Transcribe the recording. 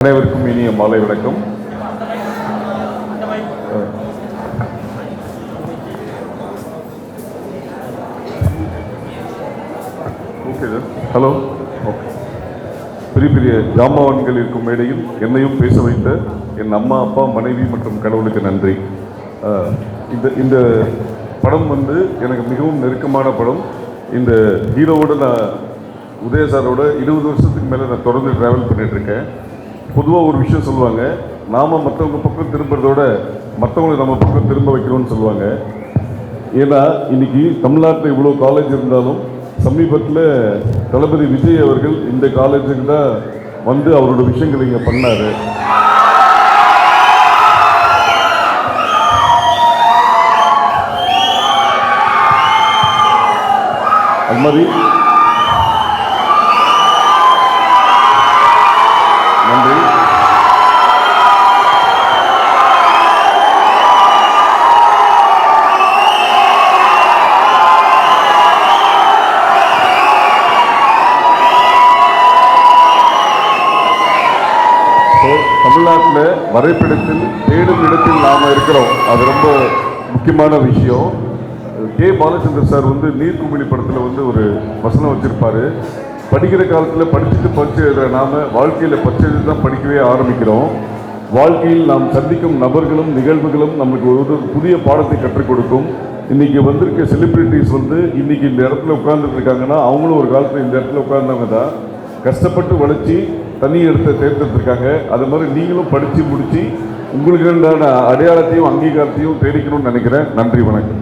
அனைவருக்கும் இனிய மாலை வணக்கம். Okay sir. ஹலோ. ஓகே. பெரிய பெரிய ஜாமான்கள் இருக்கும் மேடையில் என்னையும் பேச வைத்த என் அம்மா, அப்பா, மனைவி மற்றும் கடவுளுக்கு நன்றி. இந்த படம் எனக்கு மிகவும் நெருக்கமான படம். இந்த ஹீரோவோட நான் உதய சாரோட 20 வருஷத்துக்கு மேலே நான் தொடர்ந்து ட்ராவல் பண்ணிகிட்ருக்கேன். பொதுவாக ஒரு விஷயம் சொல்லுவாங்க, நாம் மற்றவங்க பக்கம் திரும்புறதோட மற்றவங்களை நம்ம பக்கம் திரும்ப வைக்கணும்னு சொல்லுவாங்க. ஏன்னா இன்னைக்கு தமிழ்நாட்டில் இவ்வளோ காலேஜ் இருந்தாலும் சமீபத்தில் தளபதி விஜய் அவர்கள் இந்த காலேஜுக்கு தான் அவரோட விஷயங்களை இங்கே பண்ணார். அது மாதிரி நன்றி. தமிழ்நாட்டில் வரைபடத்தில் தேடும் இடத்தில் நாம் இருக்கிறோம். அது ரொம்ப முக்கியமான விஷயம். கே பாலச்சந்தர் சார் நீர்க்குமிழி படத்தில் ஒரு வசனம் வச்சிருப்பாரு. படிக்கிற காலத்தில் படிச்சுட்டு பரிச்சை எழுதுகிற நாம் வாழ்க்கையில் பரிச்சை எழுதி தான் படிக்கவே ஆரம்பிக்கிறோம். வாழ்க்கையில் நாம் சந்திக்கும் நபர்களும் நிகழ்வுகளும் நமக்கு ஒரு புதிய பாடத்தை கற்றுக் கொடுக்கும். இன்றைக்கி வந்திருக்க செலிப்ரிட்டிஸ் இன்றைக்கி இந்த இடத்துல உட்கார்ந்துட்டு இருக்காங்கன்னா அவங்களும் ஒரு காலத்தில் இந்த இடத்துல உட்கார்ந்தவங்க தான். கஷ்டப்பட்டு வளர்ச்சி தனி இடத்தை தேர்ந்தெடுத்திருக்காங்க. அது மாதிரி நீங்களும் படித்து முடித்து உங்களுக்கு அடையாளத்தையும் அங்கீகாரத்தையும் தேடிக்கணும்னு நினைக்கிறேன். நன்றி, வணக்கம்.